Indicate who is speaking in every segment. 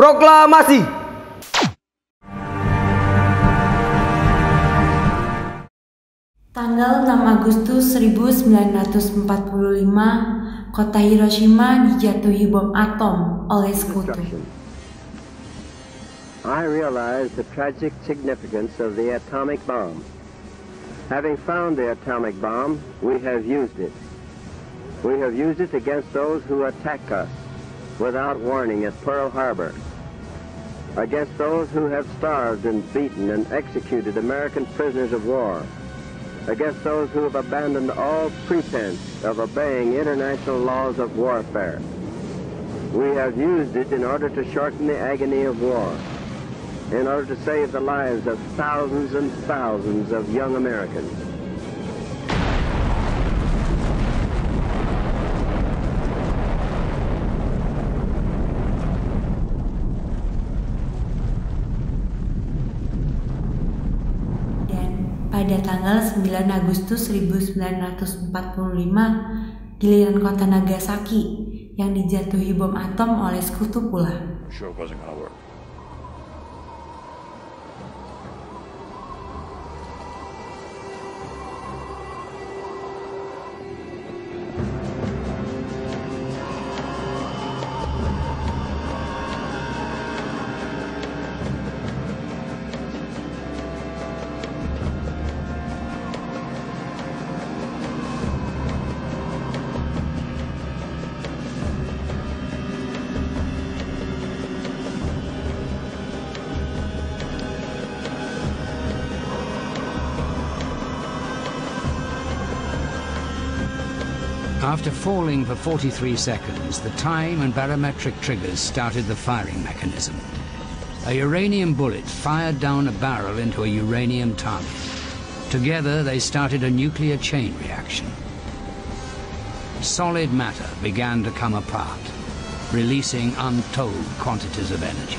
Speaker 1: Proklamasi.
Speaker 2: Tanggal 6 Agustus 1945, kota Hiroshima dijatuhi bom atom oleh Sekutu.
Speaker 3: I realize the tragic significance of the atomic bomb. Having found the atomic bomb, we have used it. We have used it against those who attack us without warning at Pearl Harbor, against those who have starved and beaten and executed American prisoners of war, against those who have abandoned all pretense of obeying international laws of warfare. We have used it in order to shorten the agony of war, in order to save the lives of thousands and thousands of young Americans.
Speaker 2: Pada tanggal 9 Agustus 1945, giliran kota Nagasaki yang dijatuhi bom atom oleh Sekutu pula.
Speaker 4: Sure wasn't gonna work.
Speaker 5: After falling for 43 seconds, the time and barometric triggers started the firing mechanism. A uranium bullet fired down a barrel into a uranium target. Together, they started a nuclear chain reaction. Solid matter began to come apart, releasing untold quantities of energy.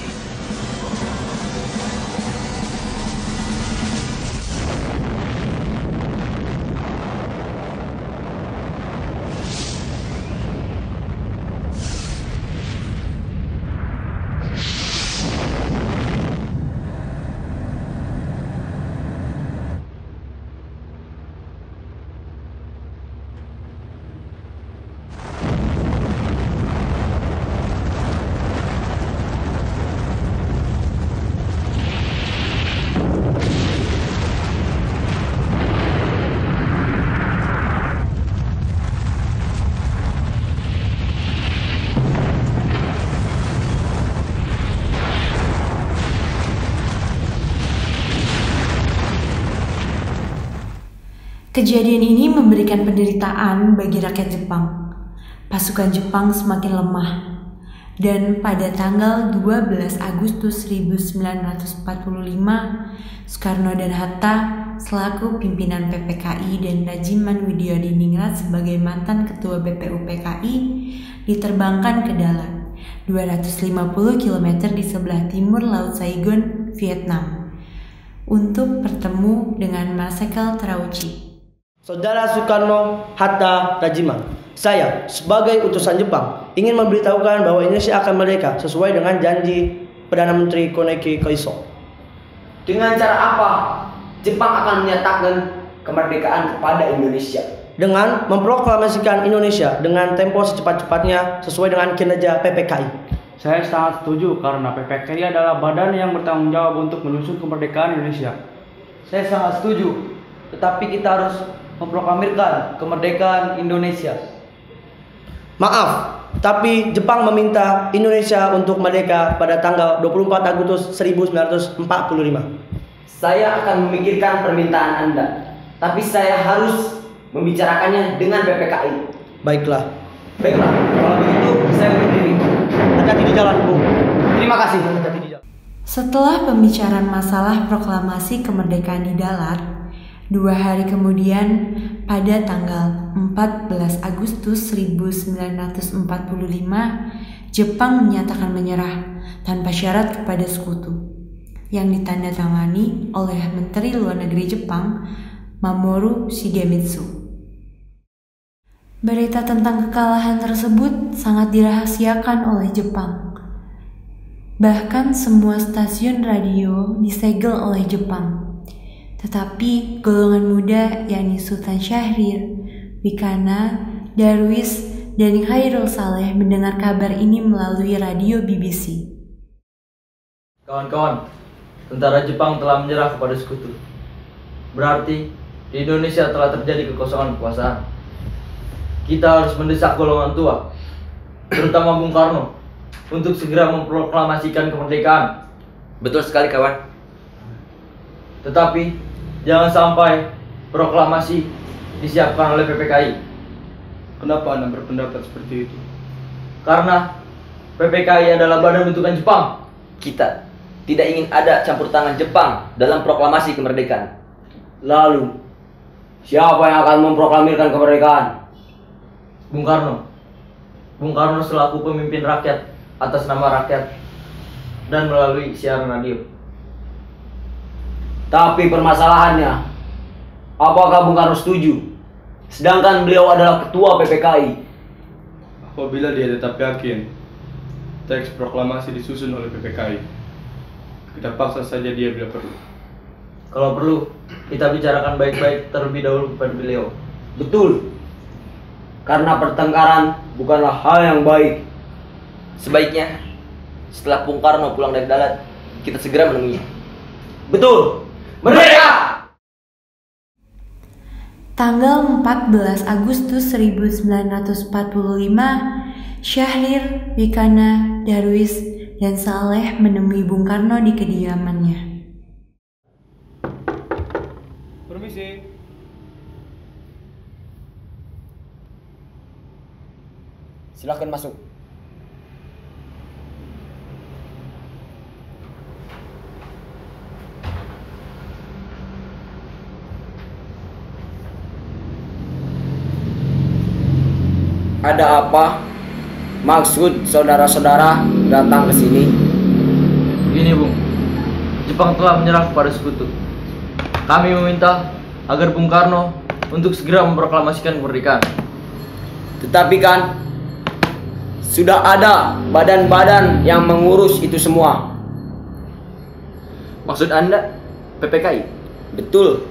Speaker 2: Kejadian ini memberikan penderitaan bagi rakyat Jepang. Pasukan Jepang semakin lemah. Dan pada tanggal 12 Agustus 1945, Soekarno dan Hatta selaku pimpinan PPKI dan Rajiman Widyodiningrat sebagai mantan ketua BPUPKI diterbangkan ke Dalat, 250 km di sebelah timur Laut Saigon, Vietnam, untuk bertemu dengan Marsekal Terauchi.
Speaker 1: Saudara Soekarno, Hatta, Rajiman, saya sebagai utusan Jepang ingin memberitahukan bahwa Indonesia akan merdeka sesuai dengan janji Perdana Menteri Koike Koiso.
Speaker 6: Dengan cara apa Jepang akan menyatakan kemerdekaan kepada Indonesia?
Speaker 1: Dengan memproklamasikan Indonesia dengan tempo secepat-cepatnya sesuai dengan kinerja PPKI.
Speaker 7: Saya sangat setuju karena PPKI adalah badan yang bertanggung jawab untuk menyusun kemerdekaan Indonesia.
Speaker 8: Saya sangat setuju, tetapi kita harus memproklamirkan kemerdekaan Indonesia.
Speaker 1: Maaf, tapi Jepang meminta Indonesia untuk merdeka pada tanggal 24 Agustus 1945.
Speaker 6: Saya akan memikirkan permintaan Anda, tapi saya harus membicarakannya dengan PPKI.
Speaker 1: Baiklah,
Speaker 6: kalau begitu saya berdiri.
Speaker 1: hati-hati di jalan, Bung.
Speaker 6: Terima kasih.
Speaker 2: Setelah pembicaraan masalah proklamasi kemerdekaan di Dalat, 2 hari kemudian, pada tanggal 14 Agustus 1945, Jepang menyatakan menyerah tanpa syarat kepada Sekutu, yang ditandatangani oleh Menteri Luar Negeri Jepang, Mamoru Shigemitsu. Berita tentang kekalahan tersebut sangat dirahasiakan oleh Jepang. Bahkan semua stasiun radio disegel oleh Jepang. Tetapi golongan muda yakni Sultan Syahrir, Wikana, Darwis, dan Khairul Saleh mendengar kabar ini melalui radio BBC.
Speaker 8: Kawan-kawan, tentara Jepang telah menyerah kepada sekutu. Berarti di Indonesia telah terjadi kekosongan kekuasaan. Kita harus mendesak golongan tua, terutama Bung Karno, untuk segera memproklamasikan kemerdekaan.
Speaker 6: Betul sekali, kawan.
Speaker 8: Tetapi jangan sampai proklamasi disiapkan oleh PPKI.
Speaker 7: Kenapa Anda berpendapat seperti itu?
Speaker 8: Karena PPKI adalah badan bentukan Jepang.
Speaker 6: Kita tidak ingin ada campur tangan Jepang dalam proklamasi kemerdekaan.
Speaker 1: Lalu, siapa yang akan memproklamirkan kemerdekaan?
Speaker 8: Bung Karno. Bung Karno selaku pemimpin rakyat atas nama rakyat dan melalui siaran radio.
Speaker 1: Tapi permasalahannya, apakah Bung Karno setuju? Sedangkan beliau adalah ketua PPKI.
Speaker 7: Apabila dia tetap yakin teks proklamasi disusun oleh PPKI, kita paksa saja dia bila perlu.
Speaker 8: Kalau perlu, kita bicarakan baik-baik terlebih dahulu kepada beliau.
Speaker 1: Betul. Karena pertengkaran bukanlah hal yang baik.
Speaker 6: Sebaiknya setelah Bung Karno pulang dari Dalat, kita segera menemuinya.
Speaker 1: Betul. Merdeka!
Speaker 2: Tanggal 14 Agustus 1945, Syahrir, Wikana, Darwis, dan Saleh menemui Bung Karno di kediamannya.
Speaker 7: Permisi.
Speaker 1: Silakan masuk. Ada apa? Maksud saudara-saudara datang ke sini?
Speaker 8: Begini, Bung. Jepang telah menyerah kepada sekutu. Kami meminta agar Bung Karno untuk segera memproklamasikan kemerdekaan.
Speaker 1: Tetapi kan sudah ada badan-badan yang mengurus itu semua.
Speaker 6: Maksud Anda PPKI?
Speaker 1: Betul.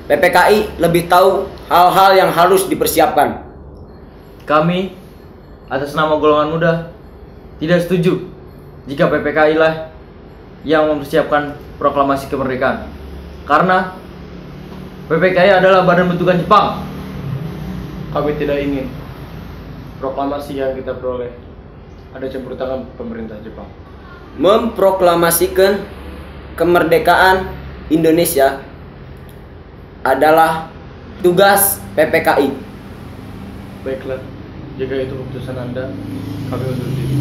Speaker 1: PPKI lebih tahu hal-hal yang harus dipersiapkan.
Speaker 8: Kami atas nama golongan muda tidak setuju jika PPKI lah yang mempersiapkan proklamasi kemerdekaan. Karena PPKI adalah badan bentukan Jepang.
Speaker 7: Kami tidak ingin proklamasi yang kita peroleh ada campur tangan pemerintah Jepang.
Speaker 1: Memproklamasikan kemerdekaan Indonesia adalah tugas PPKI.
Speaker 7: Baiklah, jika itu keputusan Anda, kami undur diri.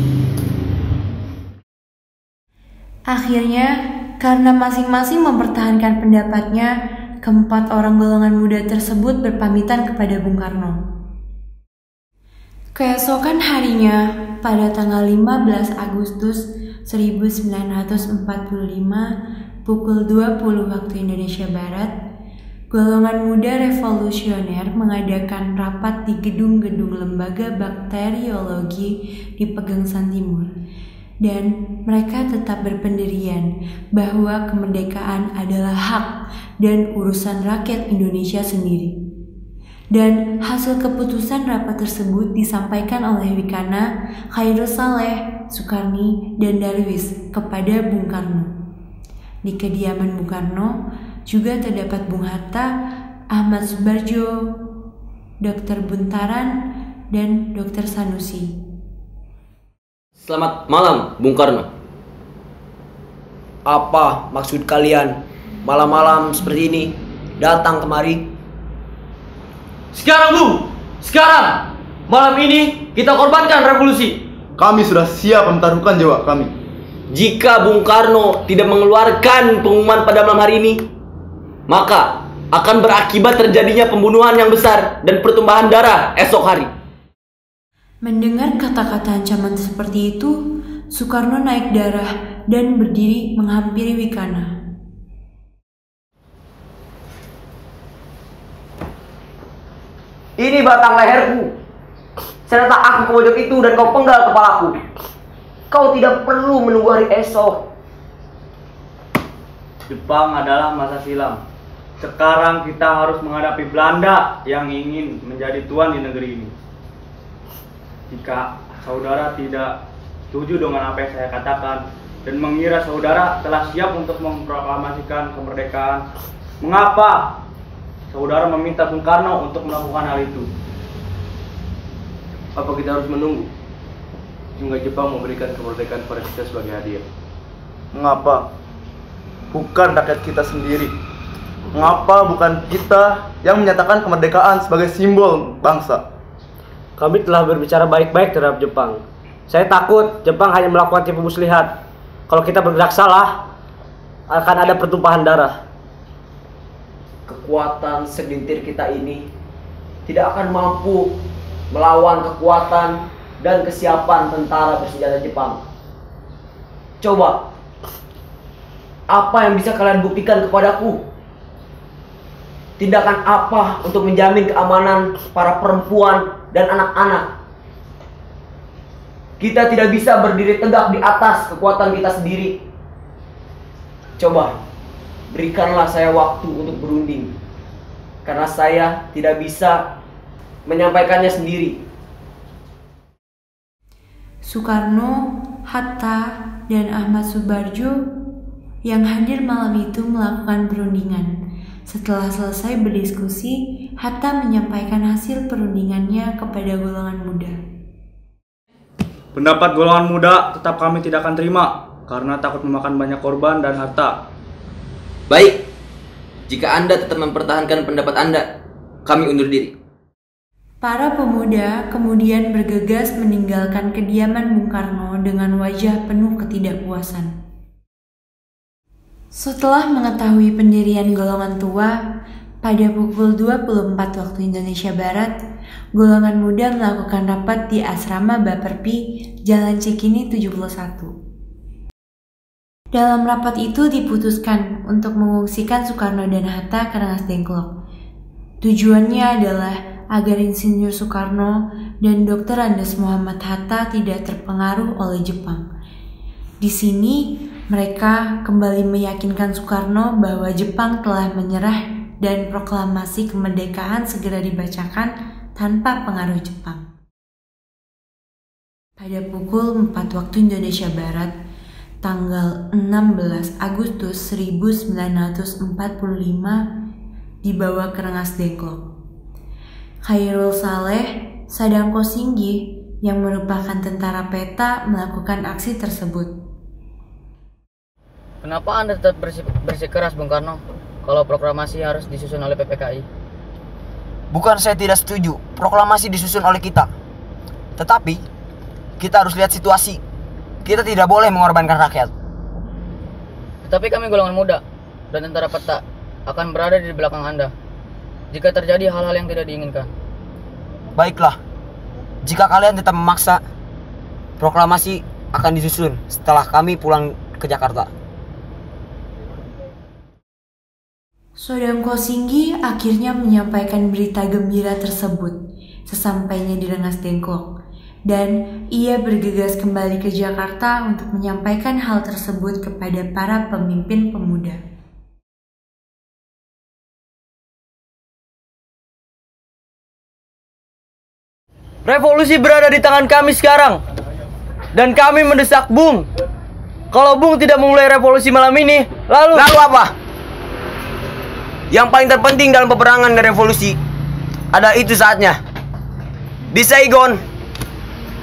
Speaker 2: Akhirnya, karena masing-masing mempertahankan pendapatnya, keempat orang golongan muda tersebut berpamitan kepada Bung Karno. Keesokan harinya, pada tanggal 15 Agustus 1945, pukul 20 waktu Indonesia Barat, golongan muda revolusioner mengadakan rapat di gedung-gedung Lembaga Bakteriologi di Pegangsaan Timur. Dan mereka tetap berpendirian bahwa kemerdekaan adalah hak dan urusan rakyat Indonesia sendiri. Dan hasil keputusan rapat tersebut disampaikan oleh Wikana, Khairul Saleh, Sukarni, dan Darwis kepada Bung Karno. Di kediaman Bung Karno juga terdapat Bung Hatta, Ahmad Subarjo, Dr. Buntaran, dan Dr. Sanusi.
Speaker 6: Selamat malam, Bung Karno.
Speaker 1: Apa maksud kalian malam-malam seperti ini datang kemari?
Speaker 8: Sekarang, Bu! Sekarang! Malam ini kita korbankan revolusi.
Speaker 4: Kami sudah siap memtaruhkan jiwa kami.
Speaker 6: Jika Bung Karno tidak mengeluarkan pengumuman pada malam hari ini, maka akan berakibat terjadinya pembunuhan yang besar dan pertumpahan darah esok hari.
Speaker 2: Mendengar kata-kata ancaman seperti itu, Soekarno naik darah dan berdiri menghampiri Wikana.
Speaker 1: Ini batang leherku. Saya letak aku ke pojok itu dan kau penggal kepalaku.
Speaker 9: Kau tidak perlu menunggu hari esok.
Speaker 8: Jepang adalah masa silam. Sekarang kita harus menghadapi Belanda yang ingin menjadi tuan di negeri ini. Jika saudara tidak setuju dengan apa yang saya katakan dan mengira saudara telah siap untuk memproklamasikan kemerdekaan, mengapa saudara meminta Bung Karno untuk melakukan hal itu?
Speaker 7: Apa kita harus menunggu hingga Jepang memberikan kemerdekaan kepada kita sebagai hadiah?
Speaker 4: Mengapa? Bukan rakyat kita sendiri. Mengapa bukan kita yang menyatakan kemerdekaan sebagai simbol bangsa?
Speaker 1: Kami telah berbicara baik-baik terhadap Jepang. Saya takut Jepang hanya melakukan tipu muslihat. Kalau kita bergerak salah, akan ada pertumpahan darah.
Speaker 9: Kekuatan segelintir kita ini tidak akan mampu melawan kekuatan dan kesiapan tentara bersenjata Jepang. Coba, apa yang bisa kalian buktikan kepadaku? Tindakan apa untuk menjamin keamanan para perempuan dan anak-anak? Kita tidak bisa berdiri tegak di atas kekuatan kita sendiri. Coba, berikanlah saya waktu untuk berunding. Karena saya tidak bisa menyampaikannya sendiri.
Speaker 2: Soekarno, Hatta, dan Ahmad Subarjo yang hadir malam itu melakukan perundingan. Setelah selesai berdiskusi, Hatta menyampaikan hasil perundingannya kepada golongan muda.
Speaker 8: Pendapat golongan muda tetap kami tidak akan terima karena takut memakan banyak korban dan harta.
Speaker 6: Baik, jika Anda tetap mempertahankan pendapat Anda, kami undur diri.
Speaker 2: Para pemuda kemudian bergegas meninggalkan kediaman Bung Karno dengan wajah penuh ketidakpuasan. Setelah mengetahui pendirian golongan tua, pada pukul 24 waktu Indonesia Barat, golongan muda melakukan rapat di asrama Baperpi, Jalan Cikini 71. Dalam rapat itu diputuskan untuk mengungsikan Soekarno dan Hatta ke Rengas Dengklok. Tujuannya adalah agar Insinyur Soekarno dan Dr. Andes Muhammad Hatta tidak terpengaruh oleh Jepang. Di sini, mereka kembali meyakinkan Soekarno bahwa Jepang telah menyerah dan proklamasi kemerdekaan segera dibacakan tanpa pengaruh Jepang. Pada pukul 4 waktu Indonesia Barat, tanggal 16 Agustus 1945, dibawa ke Rengas Dengklok. Khairul Saleh, Sadam Kosinggi, yang merupakan tentara peta melakukan aksi tersebut.
Speaker 10: Kenapa Anda tetap bersikeras, Bung Karno, kalau proklamasi harus disusun oleh PPKI?
Speaker 9: Bukan saya tidak setuju proklamasi disusun oleh kita, tetapi kita harus lihat situasi. Kita tidak boleh mengorbankan rakyat.
Speaker 10: Tetapi kami golongan muda dan tentara peta akan berada di belakang Anda jika terjadi hal-hal yang tidak diinginkan.
Speaker 9: Baiklah, jika kalian tetap memaksa, proklamasi akan disusun setelah kami pulang ke Jakarta.
Speaker 2: Sadam Kosinggi akhirnya menyampaikan berita gembira tersebut sesampainya di Rengas Dengklok, dan ia bergegas kembali ke Jakarta untuk menyampaikan hal tersebut kepada para pemimpin pemuda.
Speaker 6: Revolusi berada di tangan kami sekarang, dan kami mendesak Bung. Kalau Bung tidak memulai revolusi malam ini, lalu apa? Yang paling terpenting dalam peperangan dan revolusi adalah itu saatnya. Di Saigon,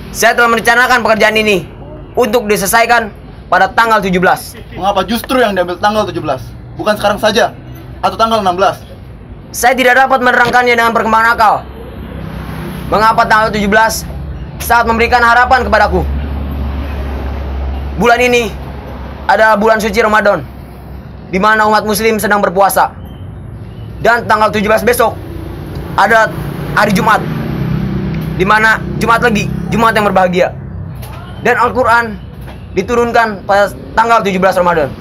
Speaker 6: saya telah merencanakan pekerjaan ini untuk diselesaikan pada tanggal 17.
Speaker 4: Mengapa justru yang diambil tanggal 17? Bukan sekarang saja, atau tanggal 16?
Speaker 6: Saya tidak dapat menerangkannya dengan perkembangan akal. Mengapa tanggal 17 saat memberikan harapan kepadaku? Bulan ini adalah bulan suci Ramadan, di mana umat muslim sedang berpuasa. Dan tanggal 17 besok ada hari Jumat, di mana Jumat lagi, Jumat yang berbahagia. Dan Al-Quran diturunkan pada tanggal 17 Ramadan.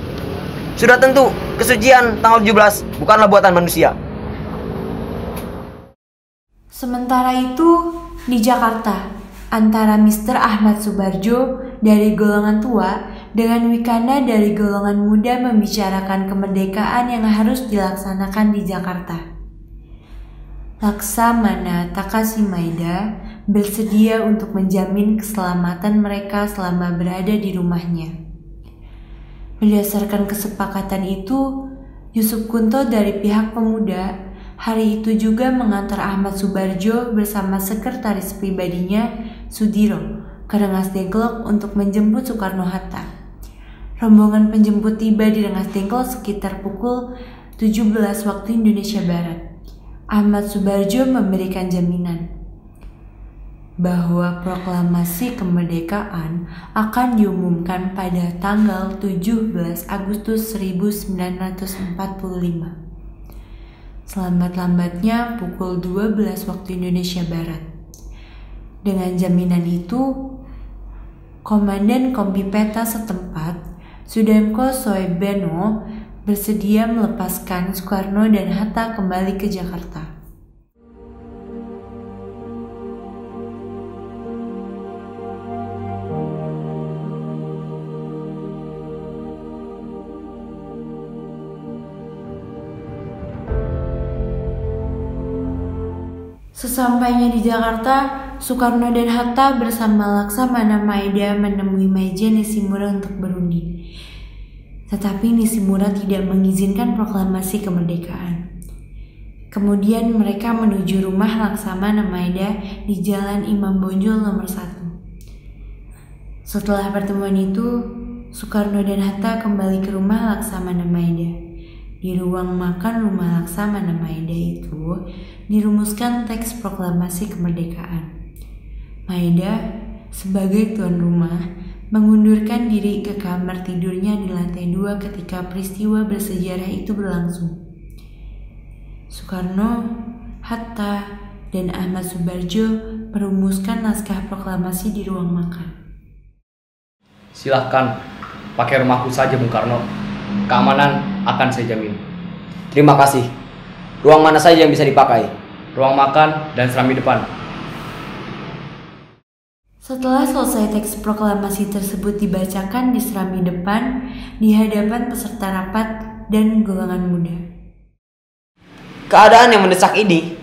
Speaker 6: Sudah tentu kesucian tanggal 17 bukanlah buatan manusia.
Speaker 2: Sementara itu, di Jakarta, antara Mr. Ahmad Subarjo dari golongan tua dengan Wikana dari golongan muda membicarakan kemerdekaan yang harus dilaksanakan di Jakarta. Laksamana Takashi Maeda bersedia untuk menjamin keselamatan mereka selama berada di rumahnya. Berdasarkan kesepakatan itu, Yusuf Kunto dari pihak pemuda hari itu juga mengantar Ahmad Subarjo bersama sekretaris pribadinya Sudiro ke Rengas Dengklok untuk menjemput Soekarno-Hatta. Rombongan penjemput tiba di Rengas Dengklok sekitar pukul 17 waktu Indonesia Barat. Ahmad Subarjo memberikan jaminan bahwa proklamasi kemerdekaan akan diumumkan pada tanggal 17 Agustus 1945. Selambat-lambatnya pukul 12 waktu Indonesia Barat. Dengan jaminan itu, Komandan Kompi Peta setempat, Sudanko Soebeno, bersedia melepaskan Soekarno dan Hatta kembali ke Jakarta. Sesampainya di Jakarta, Soekarno dan Hatta bersama Laksamana Maeda menemui meja Nishimura untuk berundi. Tetapi Nishimura tidak mengizinkan proklamasi kemerdekaan. Kemudian mereka menuju rumah Laksamana Maeda di Jalan Imam Bonjol nomor 1. Setelah pertemuan itu, Soekarno dan Hatta kembali ke rumah Laksamana Maeda. Di ruang makan rumah Laksamana Maeda itu dirumuskan teks proklamasi kemerdekaan. Maeda sebagai tuan rumah mengundurkan diri ke kamar tidurnya di lantai 2 ketika peristiwa bersejarah itu berlangsung. Soekarno, Hatta, dan Ahmad Subarjo merumuskan naskah proklamasi di ruang makan.
Speaker 11: Silahkan, pakai rumahku saja Bung Karno. Keamanan akan saya jamin.
Speaker 9: Terima kasih. Ruang mana saja yang bisa dipakai?
Speaker 11: Ruang makan dan serambi depan.
Speaker 2: Setelah selesai teks proklamasi tersebut dibacakan di serambi depan di hadapan peserta rapat dan golongan muda.
Speaker 9: Keadaan yang mendesak ini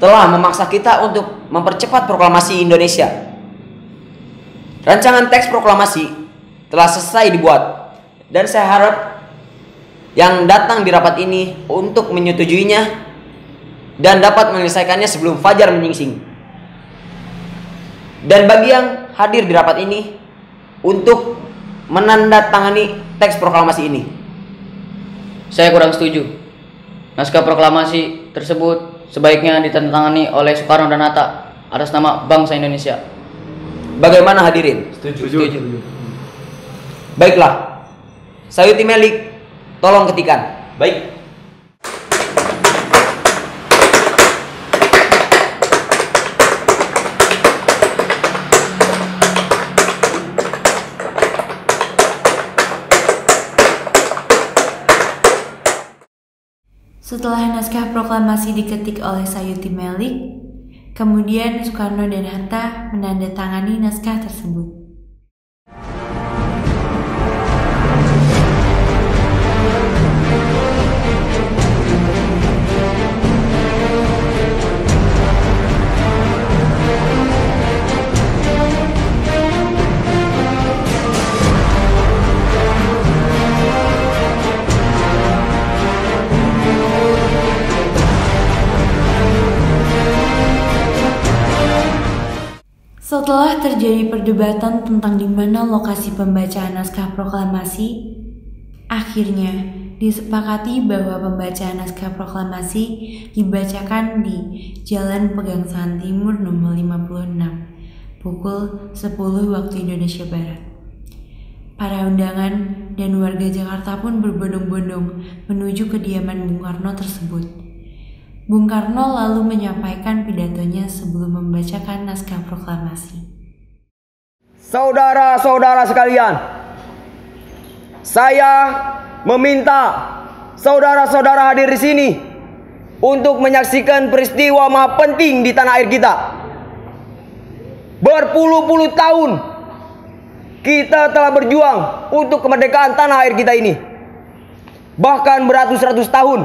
Speaker 9: telah memaksa kita untuk mempercepat proklamasi Indonesia. Rancangan teks proklamasi telah selesai dibuat dan saya harap yang datang di rapat ini untuk menyetujuinya dan dapat menyelesaikannya sebelum fajar menyingsing. Dan bagi yang hadir di rapat ini untuk menandatangani teks proklamasi ini.
Speaker 10: Saya kurang setuju. Naskah proklamasi tersebut sebaiknya ditandatangani oleh Soekarno dan Hatta atas nama bangsa Indonesia.
Speaker 9: Bagaimana hadirin?
Speaker 11: Setuju.
Speaker 9: Baiklah. Sayuti Melik, tolong ketikan.
Speaker 11: Baik.
Speaker 2: Setelah naskah proklamasi diketik oleh Sayuti Melik, kemudian Soekarno dan Hatta menandatangani naskah tersebut. Setelah terjadi perdebatan tentang di mana lokasi pembacaan naskah proklamasi, akhirnya disepakati bahwa pembacaan naskah proklamasi dibacakan di Jalan Pegangsaan Timur nomor 56, pukul 10 waktu Indonesia Barat. Para undangan dan warga Jakarta pun berbondong-bondong menuju kediaman Bung Karno tersebut. Bung Karno lalu menyampaikan pidatonya sebelum membacakan naskah proklamasi.
Speaker 6: Saudara-saudara sekalian, saya meminta saudara-saudara hadir di sini untuk menyaksikan peristiwa maha penting di tanah air kita. Berpuluh-puluh tahun kita telah berjuang untuk kemerdekaan tanah air kita ini. Bahkan beratus-ratus tahun.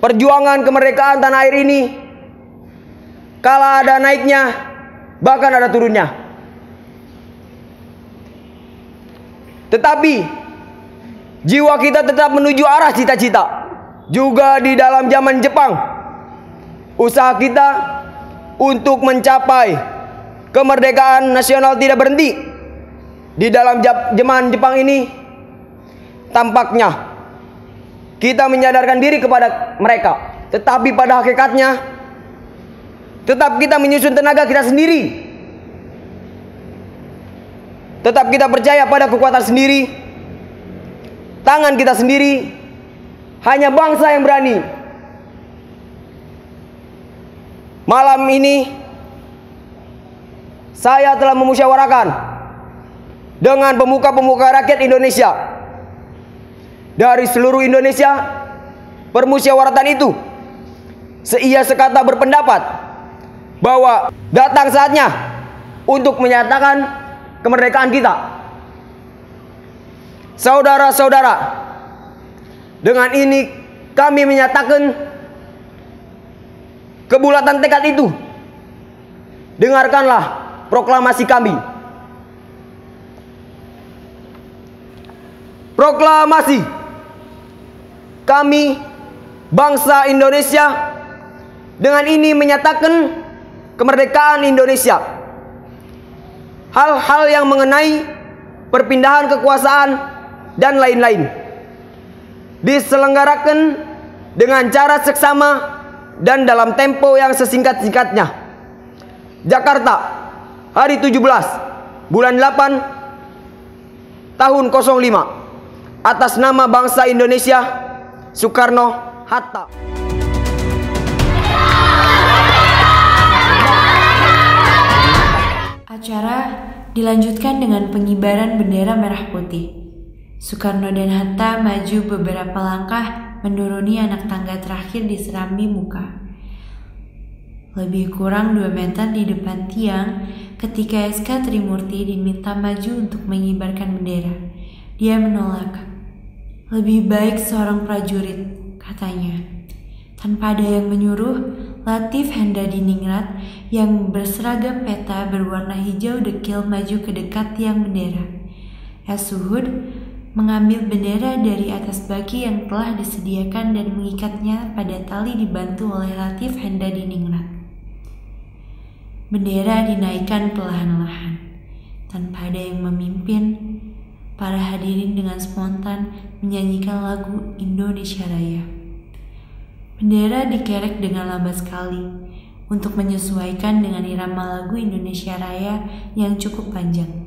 Speaker 6: Perjuangan kemerdekaan tanah air ini kala ada naiknya, bahkan ada turunnya. Tetapi jiwa kita tetap menuju arah cita-cita. Juga di dalam zaman Jepang, usaha kita untuk mencapai kemerdekaan nasional tidak berhenti. Di dalam zaman Jepang ini, tampaknya kita menyadarkan diri kepada mereka, tetapi pada hakikatnya tetap kita menyusun tenaga kita sendiri. Tetap kita percaya pada kekuatan sendiri, tangan kita sendiri. Hanya bangsa yang berani. Malam ini saya telah memusyawarahkan dengan pemuka-pemuka rakyat Indonesia dari seluruh Indonesia. Permusyawaratan itu seia sekata berpendapat bahwa datang saatnya untuk menyatakan kemerdekaan kita. Saudara-saudara, dengan ini kami menyatakan kebulatan tekad itu. Dengarkanlah proklamasi kami. Proklamasi kami, bangsa Indonesia, dengan ini menyatakan kemerdekaan Indonesia. Hal-hal yang mengenai perpindahan kekuasaan dan lain-lain diselenggarakan dengan cara seksama dan dalam tempo yang sesingkat-singkatnya. Jakarta, hari 17 bulan 8 tahun 05, atas nama bangsa Indonesia, Soekarno-Hatta.
Speaker 2: Acara dilanjutkan dengan pengibaran bendera merah putih. Soekarno dan Hatta maju beberapa langkah menuruni anak tangga terakhir di serambi muka. Lebih kurang 2 meter di depan tiang ketika SK Trimurti diminta maju untuk mengibarkan bendera. Dia menolak. Lebih baik seorang prajurit, katanya. Tanpa ada yang menyuruh, Latif Hendradiningrat yang berseragam peta berwarna hijau dekil maju ke dekat tiang bendera. Suhud mengambil bendera dari atas baki yang telah disediakan dan mengikatnya pada tali dibantu oleh Latif Hendradiningrat. Bendera dinaikkan perlahan-lahan, tanpa ada yang memimpin. Para hadirin dengan spontan menyanyikan lagu Indonesia Raya. Bendera dikerek dengan lambat sekali untuk menyesuaikan dengan irama lagu Indonesia Raya yang cukup panjang.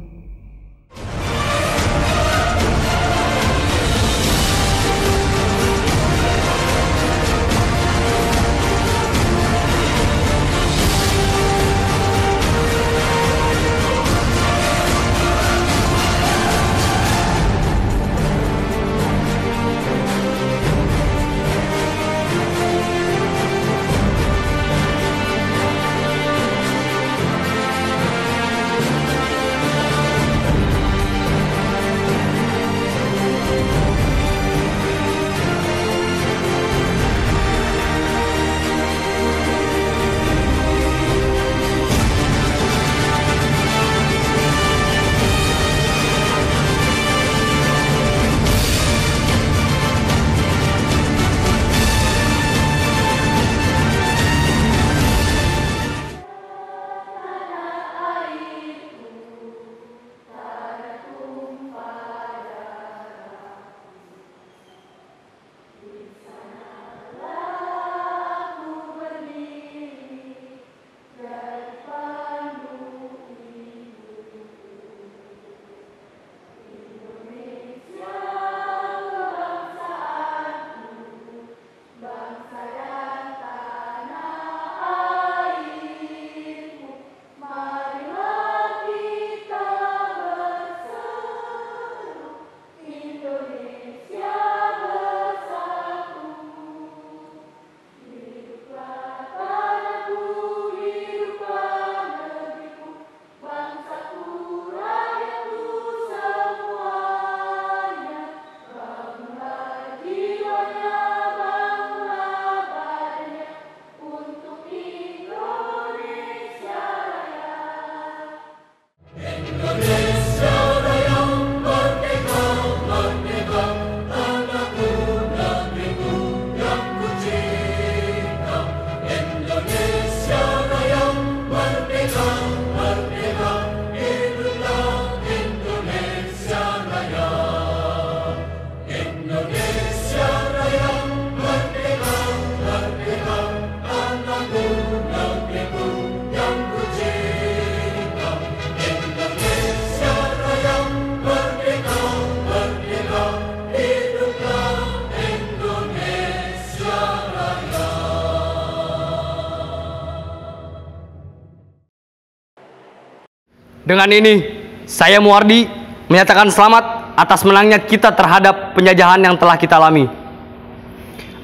Speaker 11: Dengan ini, saya Muardi menyatakan selamat atas menangnya kita terhadap penjajahan yang telah kita alami.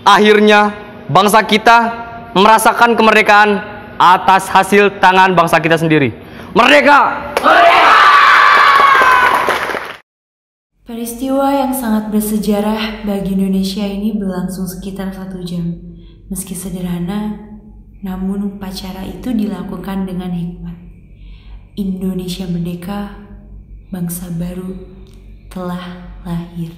Speaker 11: Akhirnya, bangsa kita merasakan kemerdekaan atas hasil tangan bangsa kita sendiri. Merdeka! Merdeka!
Speaker 2: Peristiwa yang sangat bersejarah bagi Indonesia ini berlangsung sekitar 1 jam. Meski sederhana, namun upacara itu dilakukan dengan hikmat. Indonesia merdeka, bangsa baru telah lahir.